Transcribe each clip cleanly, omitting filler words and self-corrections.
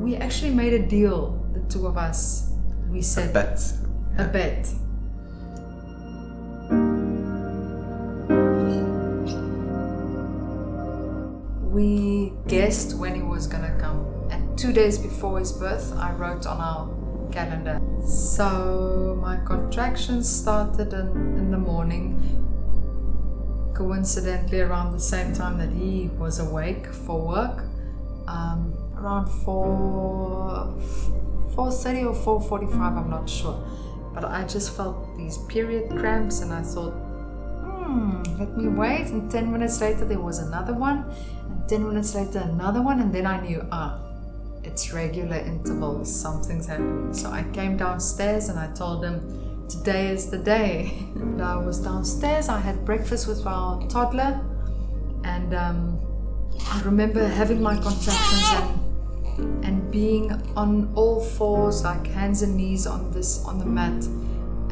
we actually made a deal, the two of us. We said a bet. We guessed when he was gonna come, and 2 days before his birth I wrote on our calendar. So my contractions started in the morning, coincidentally around the same time that he was awake for work, around 4:30 or 4:45, I'm not sure, but I just felt these period cramps and I thought, let me wait. And 10 minutes later there was another one, and 10 minutes later another one, and then I knew, it's regular intervals, something's happening. So I came downstairs and I told him, today is the day. And I was downstairs, I had breakfast with our toddler, and I remember having my contractions and being on all fours, like hands and knees on the mat,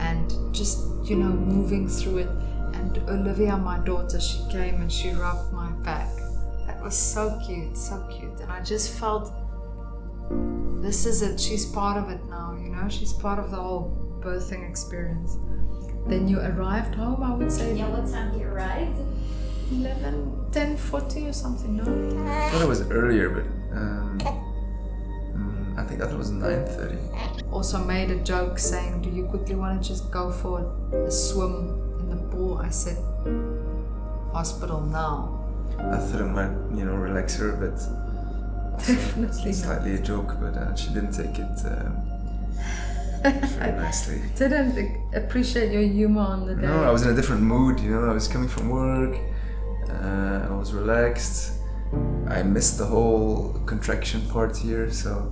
and just, moving through it. And Olivia, my daughter, she came and she rubbed my back. That was so cute, so cute. And I just felt, this is it, she's part of it now, she's part of the whole birthing experience. Then you arrived home, I would say. Yeah, what time you arrived? 10:40 or something, no? I thought it was earlier, but I think that was 9:30. Also made a joke saying, do you quickly want to just go for a swim in the pool? I said, hospital now. I thought it might, relax her, but Definitely slightly a joke, but she didn't take it very nicely. Didn't appreciate your humor on the day. No, I was in a different mood, I was coming from work, I was relaxed. I missed the whole contraction part here, so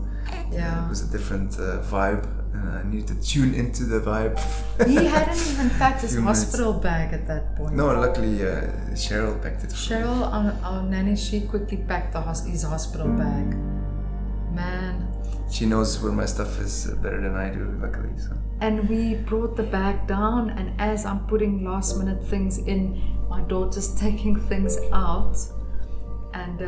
it was a different vibe, and I needed to tune into the vibe. He hadn't even packed his hospital bag at that point. No, luckily Cheryl packed it for Cheryl, our nanny, she quickly packed his hospital bag. Man. She knows where my stuff is better than I do, luckily. So. And we brought the bag down, and as I'm putting last minute things in, my daughter's taking things out. And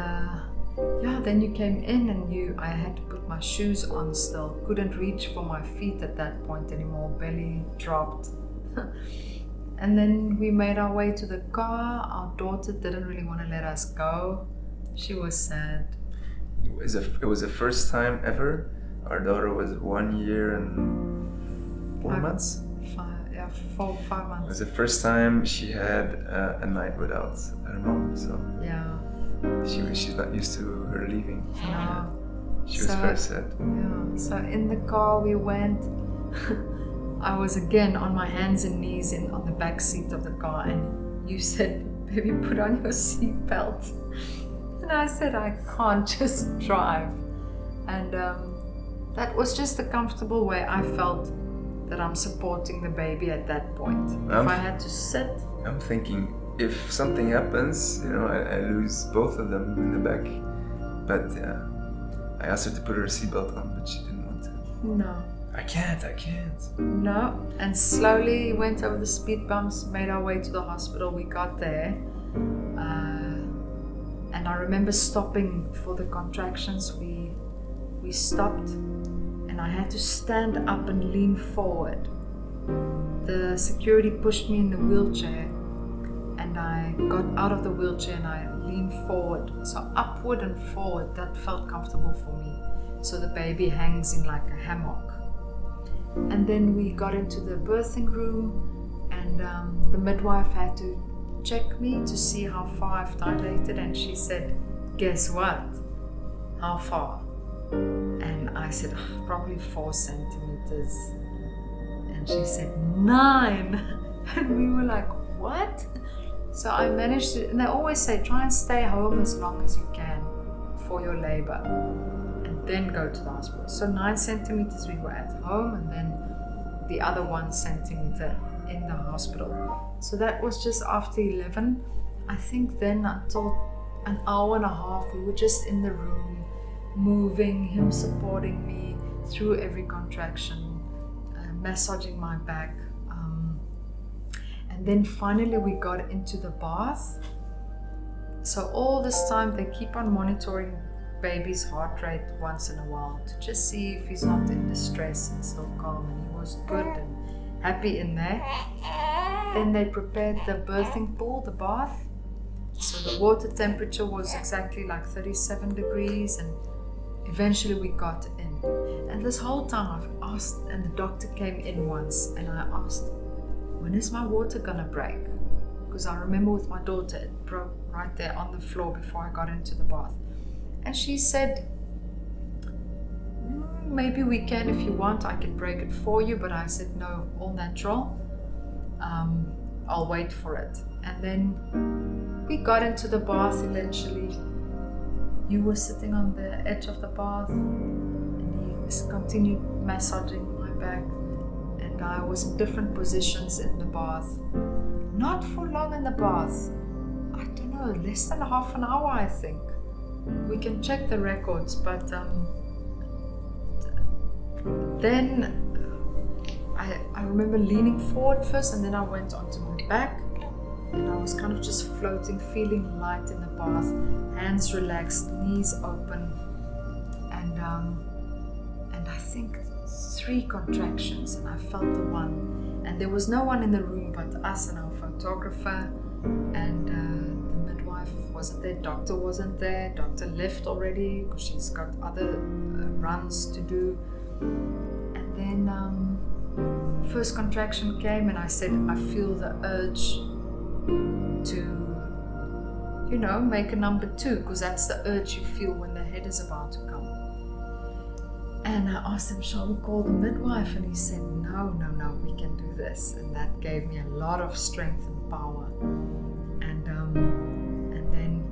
then you came in and I had to put my shoes on still. Couldn't reach for my feet at that point anymore, belly dropped. And then we made our way to the car. Our daughter didn't really want to let us go. She was sad. It was the first time ever. Our daughter was 1 year and 4 months. 5 months. It was the first time she had a night without her mom, so she's not used to her leaving. No. She was very sad. Yeah. So in the car we went. I was again on my hands and knees on the back seat of the car, and you said, "Baby, put on your seatbelt." And I said, I can't just drive. And that was just a comfortable way I felt that I'm supporting the baby at that point. If I had to sit. I'm thinking, if something happens, I lose both of them in the back. But I asked her to put her seatbelt on, but she didn't want to. No. I can't. No. And slowly went over the speed bumps, made our way to the hospital. We got there. And I remember stopping for the contractions. We stopped, and I had to stand up and lean forward. The security pushed me in the wheelchair, and I got out of the wheelchair and I leaned forward. So upward and forward, that felt comfortable for me. So the baby hangs in like a hammock. And then we got into the birthing room, and the midwife had to check me to see how far I've dilated, and she said, guess what? How far? And I said, probably 4 centimeters. And she said, 9. And we were like, what? So I managed to, and they always say, try and stay home as long as you can for your labor, and then go to the hospital. So 9 centimeters we were at home, and then the other 1 centimeter in the hospital. So that was just after 11. I think then until an hour and a half we were just in the room, moving, him supporting me through every contraction, massaging my back. And then finally we got into the bath. So all this time they keep on monitoring baby's heart rate once in a while to just see if he's not in distress and still calm, and he was good and happy in there. Then they prepared the birthing pool, the bath. So the water temperature was exactly like 37 degrees, and eventually we got in. And this whole time I've asked, and the doctor came in once, and I asked, when is my water gonna break? Because I remember with my daughter, it broke right there on the floor before I got into the bath. And she said, maybe we can, if you want, I can break it for you. But I said, no, all natural. I'll wait for it. And then we got into the bath eventually. You were sitting on the edge of the bath, and he continued massaging my back, and I was in different positions in the bath. Not for long in the bath. I don't know, less than half an hour, I think. We can check the records, but then I remember leaning forward first, and then I went onto my back, and I was kind of just floating, feeling light in the bath, hands relaxed, knees open, and I think 3 contractions, and I felt the one, and there was no one in the room but us and our photographer, and the midwife wasn't there, doctor wasn't there, doctor left already because she's got other runs to do. And then first contraction came, and I said, I feel the urge to, you know, make a number 2, because that's the urge you feel when the head is about to come. And I asked him, shall we call the midwife? And he said, no, we can do this. And that gave me a lot of strength and power. And then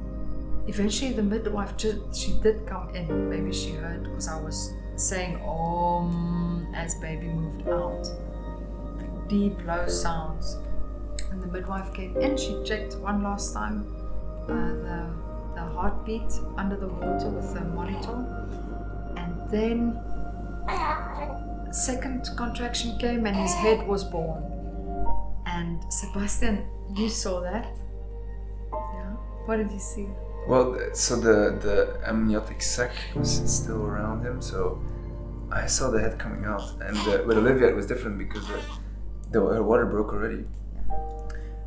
eventually the midwife, she did come in. Maybe she heard, because I was saying Om as baby moved out. Deep, low sounds. And the midwife came in, she checked one last time the heartbeat under the water with the monitor. And then second contraction came, and his head was born. And Sebastian, you saw that? Yeah? What did you see? Well, so the amniotic sac was still around him, so I saw the head coming out. And with Olivia it was different because her water broke already.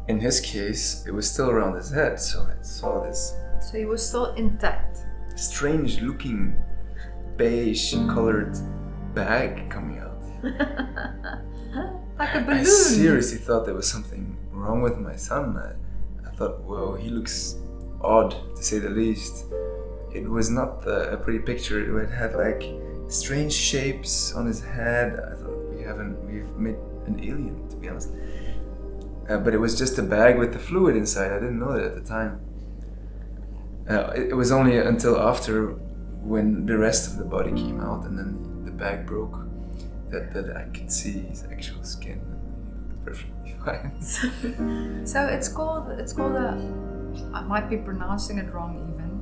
In his case, it was still around his head, so I saw this. So he was still intact. Strange looking beige colored bag coming out. Like a balloon. I seriously thought there was something wrong with my son. I thought, whoa, he looks odd to say the least. It was not a pretty picture. It had like strange shapes on his head. I thought we've made an alien, to be honest. But it was just a bag with the fluid inside. I didn't know that at the time. It was only until after, when the rest of the body came out and then the bag broke, that I could see his actual skin. He looked perfectly fine. So it's called I might be pronouncing it wrong even,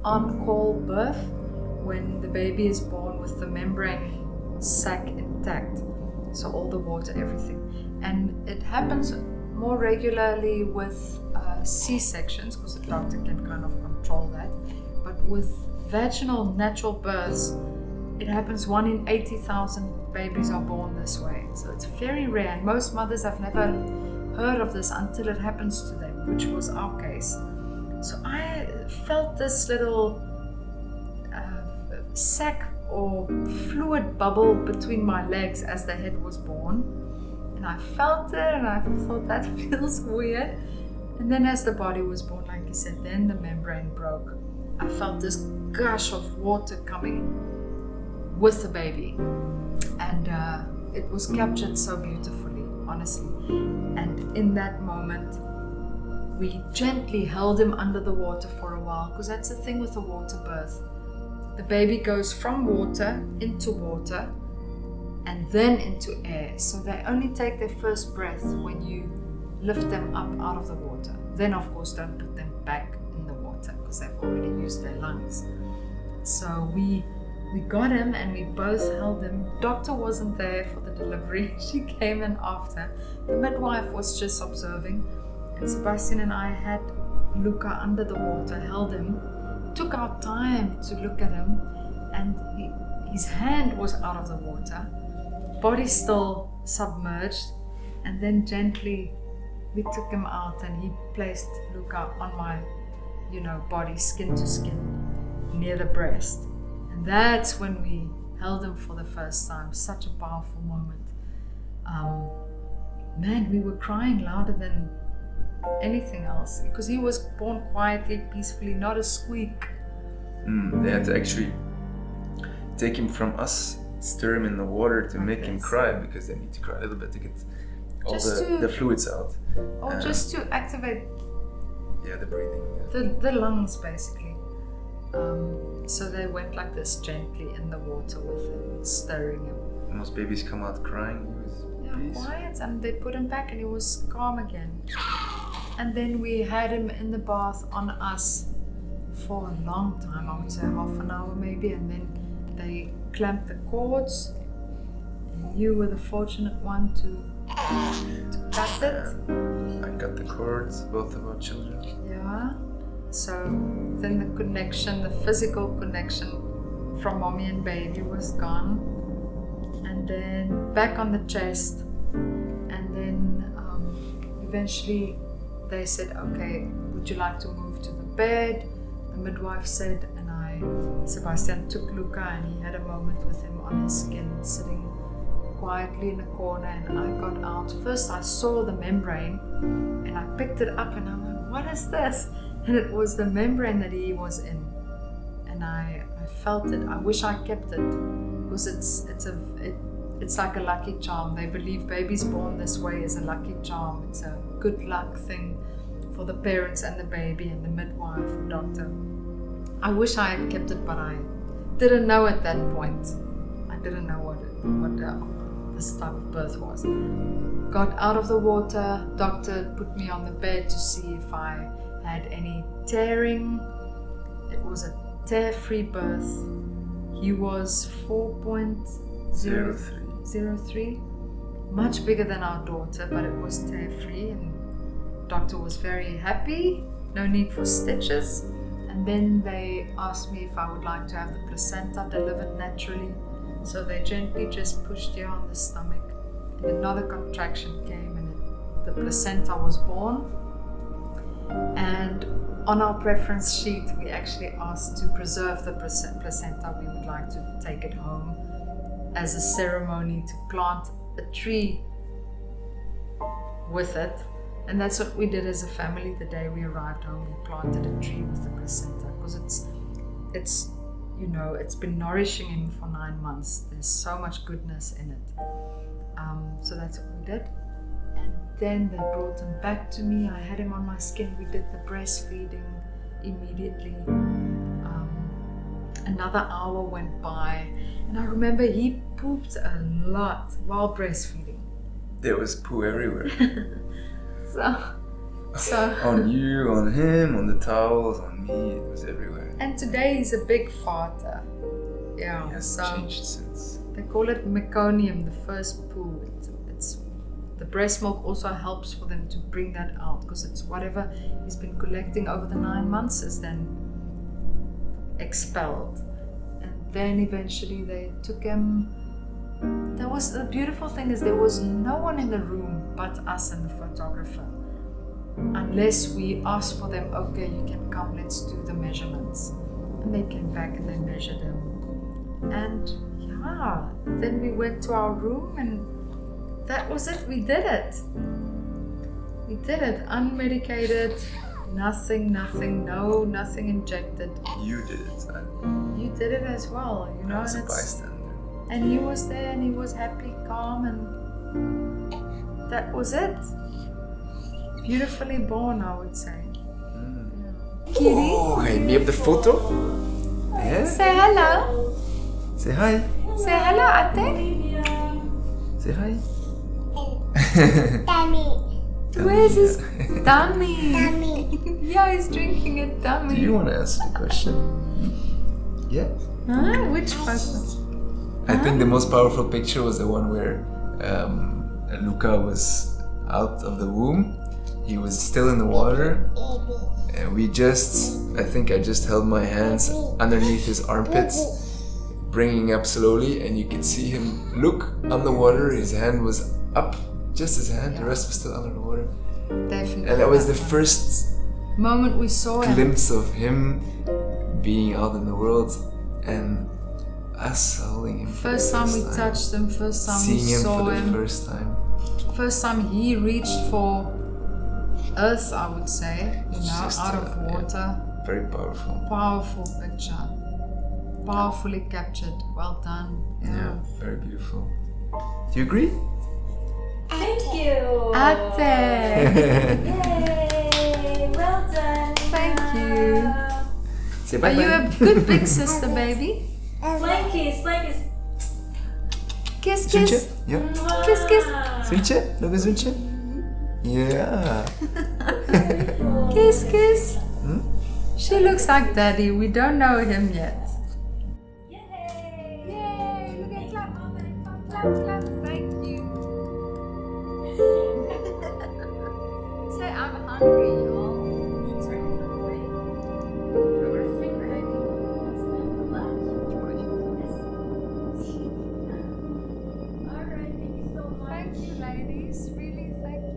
on-call birth, when the baby is born with the membrane sac intact. So all the water, everything. And it happens more regularly with C-sections, because the doctor can kind of control that. But with vaginal natural births, it happens 1 in 80,000 babies are born this way. So it's very rare, and most mothers have never heard of this until it happens to them, which was our case. So I felt this little sac or fluid bubble between my legs as the head was born. And I felt it, and I thought, that feels weird. And then as the body was born, like you said, then the membrane broke. I felt this gush of water coming with the baby. And it was captured so beautifully, honestly. And in that moment, we gently held him under the water for a while, because that's the thing with a water birth. The baby goes from water into water and then into air. So they only take their first breath when you lift them up out of the water. Then of course don't put them back in the water, because they've already used their lungs. So we got him, and we both held him. Doctor wasn't there for the delivery. She came in after. The midwife was just observing. And Sebastian and I had Luca under the water, held him. took our time to look at him, and his hand was out of the water, body still submerged, and then gently we took him out and he placed Luca on my, body, skin to skin, near the breast. And that's when we held him for the first time. Such a powerful moment. Man, we were crying louder than anything else because he was born quietly, peacefully, not a squeak. They had to actually take him from us, stir him in the water to make him cry, because they need to cry a little bit to get all the fluids out. Or just to activate the breathing. The lungs, basically. So they went like this, gently in the water with him, stirring him. Most babies come out crying. He was quiet, and they put him back and he was calm again. And then we had him in the bath on us for a long time, I would say half an hour maybe, and then they clamped the cords, and you were the fortunate one to cut it. I cut the cords, both of our children. Yeah. So then the connection, the physical connection from mommy and baby was gone, and then back on the chest, and then eventually they said, okay, would you like to move to the bed? The midwife said, and Sebastian took Luca and he had a moment with him on his skin, sitting quietly in a corner, and I got out. First I saw the membrane and I picked it up and I'm like, what is this? And it was the membrane that he was in, and I felt it. I wish I kept it because it's like a lucky charm. They believe babies born this way is a lucky charm. It's a good luck thing for the parents and the baby and the midwife or doctor. I wish I had kept it, but I didn't know at that point. I didn't know what this type of birth was. Got out of the water. Doctor put me on the bed to see if I had any tearing. It was a tear-free birth. He was 4.03, much bigger than our daughter, but it was tear-free, and doctor was very happy. No need for stitches. And then they asked me if I would like to have the placenta delivered naturally. So they gently just pushed here on the stomach, and another contraction came, and the placenta was born. And on our preference sheet, we actually asked to preserve the placenta. We would like to take it home as a ceremony to plant a tree with it. And that's what we did as a family. The day we arrived home, we planted a tree with the placenta, because it's been nourishing him for 9 months. There's so much goodness in it. So that's what we did. And then they brought him back to me. I had him on my skin. We did the breastfeeding immediately. Another hour went by, and I remember he pooped a lot while breastfeeding. There was poo everywhere. So on you, on him, on the towels, on me, it was everywhere. And today he's a big farter. Yeah. He hasn't changed since. They call it meconium, the first poo. It's the breast milk also helps for them to bring that out, because it's whatever he's been collecting over the 9 months is then expelled. And then eventually they took him. The beautiful thing is there was no one in the room but us and the photographer, unless we asked for them, okay, you can come, let's do the measurements. And they came back and they measured him. And yeah, then we went to our room, and that was it. We did it. We did it, unmedicated, nothing, nothing injected. You did it. You did it as well, I was a bystander. And he was there, and he was happy, calm, and that was it. Beautifully born, I would say. Yeah. Kitty? Oh, hey, me up the photo? Yeah? Say hello. Say hi. Say hello, Ate. Say hi. Dummy. Where's his dummy? Dummy. Yeah, he's drinking a dummy. Do you want to answer the question? Yeah. Huh? Which photo? I think the most powerful picture was the one where Luca was out of the womb, he was still in the water, and I think I just held my hands underneath his armpits, bringing up slowly, and you could see him look underwater. His hand was up, just his hand, the rest was still under the water. Definitely. And that was the first moment we saw him. Glimpse of him being out in the world and us holding him. First time we touched him, first time we seeing him saw for the him. first time. First time he reached for us, I would say, Just, out of water. Yeah. Very powerful. Powerful picture. Powerfully captured. Well done. Yeah, very beautiful. Do you agree? Thank you. Ate. Yay! Well done. Thank you. Say Are bye-bye. you a good big sister, baby? Flank kiss. Kiss, Zoentje? kiss. Ja. Kiss, kiss. Zoentje? Nog een zoentje? Ja. Kiss, kiss. Hm? She looks like daddy. We don't know him yet. Yay! Yay! Look at clap. Clap, clap. Thank you. Say, I'm hungry, y'all. It's right on the way. All right, thank you so much. Thank you, ladies. Really, thank you.